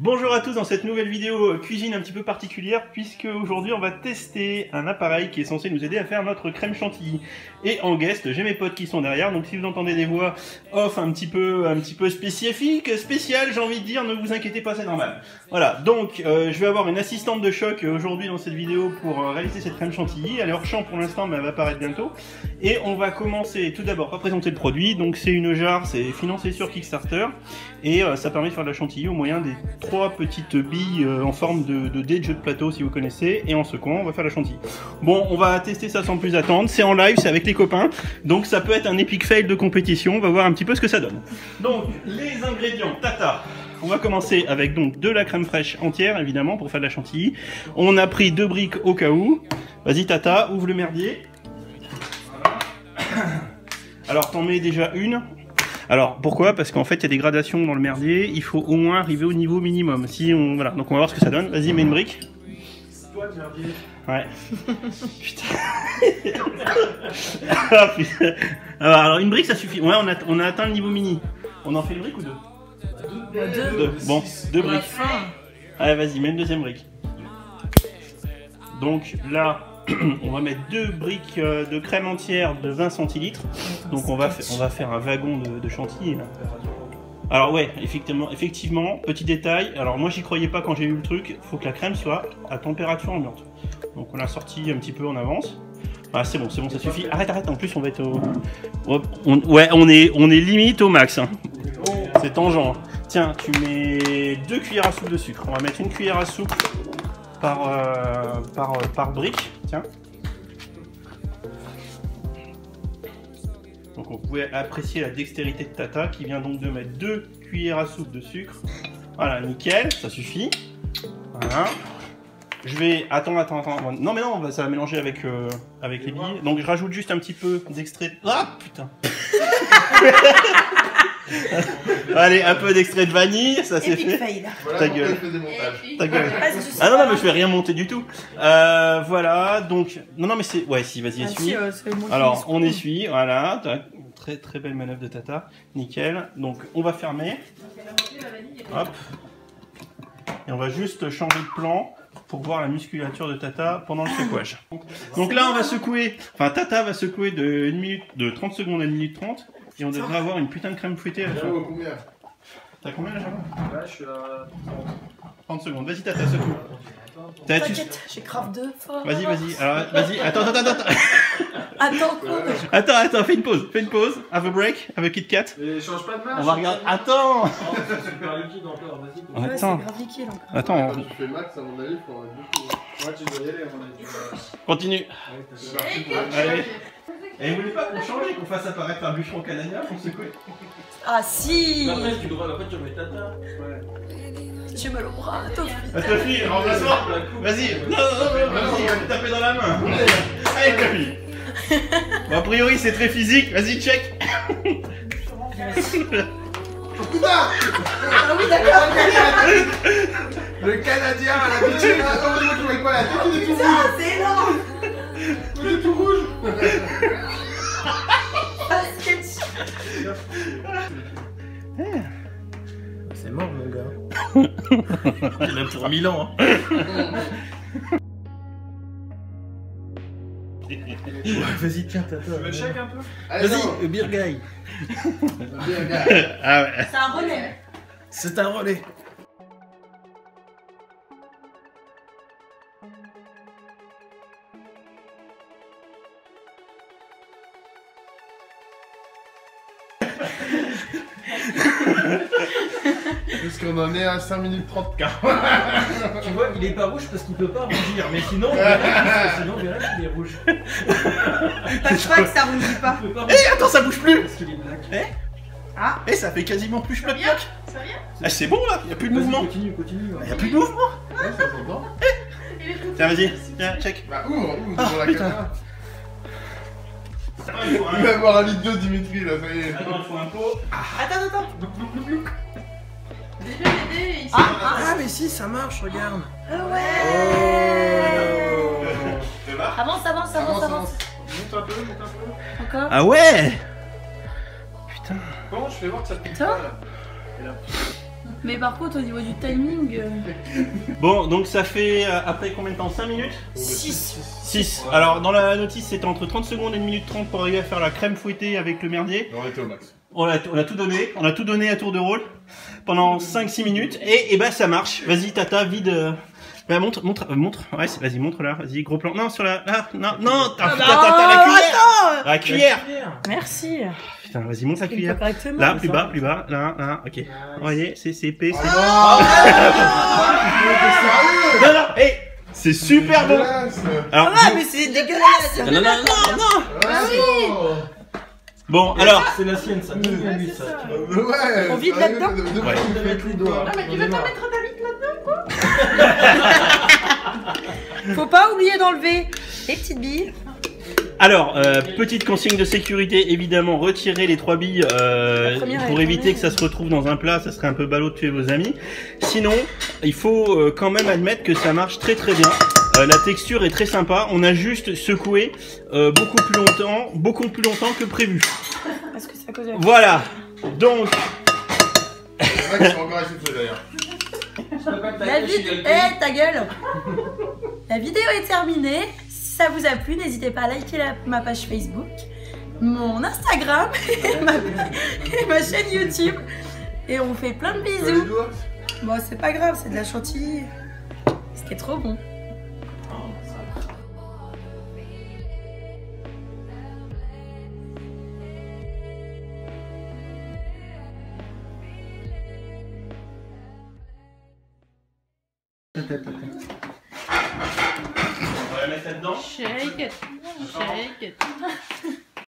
Bonjour à tous dans cette nouvelle vidéo cuisine un petit peu particulière puisque aujourd'hui on va tester un appareil qui est censé nous aider à faire notre crème chantilly. Et en guest, j'ai mes potes qui sont derrière, donc si vous entendez des voix off un petit peu spéciales, j'ai envie de dire, ne vous inquiétez pas, c'est normal. Voilà, donc je vais avoir une assistante de choc aujourd'hui dans cette vidéo pour réaliser cette crème chantilly. Elle est hors champ pour l'instant mais elle va apparaître bientôt. Et on va commencer tout d'abord par présenter le produit. Donc c'est une jarre, c'est financé sur Kickstarter et ça permet de faire de la chantilly au moyen des 3 petites billes en forme de dés de jeu de plateau si vous connaissez, et en secouant on va faire la chantilly. Bon, on va tester ça sans plus attendre, c'est en live, c'est avec les copains, donc ça peut être un epic fail de compétition, on va voir un petit peu ce que ça donne. Donc les ingrédients, tata. On va commencer avec donc de la crème fraîche entière évidemment pour faire de la chantilly. On a pris 2 briques au cas où. Vas-y tata, ouvre le merdier. Voilà. Alors t'en mets déjà une. Alors pourquoi? Parce qu'en fait il y a des gradations dans le merdier, il faut au moins arriver au niveau minimum. Si on voilà, donc on va voir ce que ça donne. Vas-y, mets une brique. Toi le merdier. Ouais. Putain. Ah, putain. Alors une brique ça suffit. Ouais, on a atteint le niveau mini. On en fait une brique ou 2? Deux. Bon, 2 briques. Allez, vas-y, mets une deuxième brique. Donc là, on va mettre 2 briques de crème entière de 20 centilitres. Donc on va faire un wagon de chantilly. Là. Alors ouais, effectivement, petit détail. Alors moi j'y croyais pas quand j'ai eu le truc. Il faut que la crème soit à température ambiante. Donc on l'a sorti un petit peu en avance. Ah c'est bon, ça suffit. Arrête. En plus on va être au... Ouais, on est limite au max. Hein. C'est tangent. Tiens, tu mets 2 cuillères à soupe de sucre. On va mettre une cuillère à soupe par brique. Tiens. Donc vous pouvez apprécier la dextérité de Tata qui vient donc de mettre 2 cuillères à soupe de sucre. Voilà, nickel, ça suffit. Voilà. Je vais... Attends. Non mais non, ça va mélanger avec les billes. Donc je rajoute juste un petit peu d'extrait... Ah putain. Allez, un peu d'extrait de vanille, ça c'est fait. Voilà, ta gueule. Ta gueule. Ah non, mais je vais rien monter du tout. Voilà, donc... Non, mais c'est... Ouais, si, vas-y, essuie. Alors, on essuie, voilà. Très, très belle manœuvre de Tata. Nickel. Donc, on va fermer. Hop. Et on va juste changer de plan pour voir la musculature de Tata pendant le secouage. Donc là, on va secouer... Enfin, Tata va secouer de 30 secondes à 1 minute 30. Et on devrait avoir une putain de crème fouettée à la fin. T'as combien là, Jean? Là, je suis à 30 secondes. Vas-y, Tata, secoue. T'inquiète, j'ai grave 2 fois. Vas-y. Alors, vas-y. Attends. Attends, fais une pause. Have a break. Have a Kit Kat. Mais change pas de main. On va regarder. Attends. C'est super liquide encore, vas-y. ouais, c'est grave liquide encore. Attends. Tu fais max, à mon avis, il faudra beaucoup. Ouais, tu dois y aller, à mon avis. Continue. Allez. Et vous voulez pas qu'on change et qu'on fasse apparaître un bûcheron canadien pour secouer? Ah si. Après, tu remets Tata. J'ai mal au bras, attends. Tofi, remplace-moi. Vas-y. Non, vas-y, taper dans la main. Allez, Tofi. Bon, a priori, c'est très physique. Vas-y, check. Putain! Ah oui, d'accord. Le Canadien à l'habitude, tu vois quoi la tête, il est tout rouge! Putain, c'est énorme. Il est tout rouge! Ah, sketch. C'est mort, mon gars. Il a pour 1000 ans. Hein. Ouais, vas-y, tiens, Tata. Tu veux le chèque un peu? Vas-y, Beer Guy. Ah ouais. C'est un relais. C'est un relais. Parce qu'on en est à 5 minutes 30 car. Tu vois, il est pas rouge parce qu'il peut pas rougir, mais sinon, Vérène, il est rouge. Pas de que ça rougit pas. Eh, attends, ça bouge plus. Parce qu'il est black. Ah. Eh, ça fait quasiment plus ploc. Sérieux? Ah, c'est bon là, y a plus de mouvement. Continue. Y a plus de mouvement. Ouais, ça s'entend. Tiens, vas-y, tiens, check. Bah, ouvre devant la putain. caméra. Il va avoir un litre d'eau, Dimitri, là, ça y est. Attends, il faut un pot. Attends. Bébé, ici. Ah, mais si, ça marche, regarde. Ah ouais. Ça va? Avance. Monte un peu. Encore. Ah ouais. Putain. Comment je fais voir que ça pique Putain. pas là? Et là. Mais par contre, au niveau du timing. Bon, donc ça fait après combien de temps? 5 minutes? 6. Alors dans la notice, c'était entre 30 secondes et 1 minute 30 pour arriver à faire la crème fouettée avec le merdier. On était au max. On a tout donné. On a tout donné à tour de rôle pendant 5-6 minutes. Et bah ça marche. Vas-y, Tata, vide. Bah, montre. Ouais, vas-y, montre là. Vas-y, gros plan. Non, sur la. Là, non. T'as la cuillère. La cuillère. Merci. Putain, vas-y, montre la Pas cuillère. correctement. Là, plus bas. Là, ok. Vous voyez, c'est épais. T'es sérieux? Non, hey, c'est super bon. Alors, Ah, mais c'est dégueulasse. non. Ah oui. Bon, alors. C'est la sienne, ça. Bien lui, ça. Ouais. On vide là-dedans? Ouais. On devait mettre les doigts. Ah, mais tu veux pas mettre ta bite là-dedans, quoi? Faut pas oublier d'enlever les petites billes. Alors, petite consigne de sécurité, évidemment, retirez les 3 billes première pour est éviter tombée. que ça se retrouve dans un plat, ça serait un peu ballot de tuer vos amis. Sinon, il faut quand même admettre que ça marche très très bien. La texture est très sympa, on a juste secoué beaucoup plus longtemps que prévu. Est-ce que c'est à cause de la... Voilà, donc... C'est vrai qu'ils sont encore essoufflés d'ailleurs. Ta gueule. La vidéo est terminée. Si ça vous a plu, n'hésitez pas à liker ma page Facebook, mon Instagram et ma chaîne YouTube. Et on fait plein de Tu as les bisous. doigts? Bon, c'est pas grave, c'est de la chantilly. C'était trop bon. On va la mettre là-dedans. Shake it.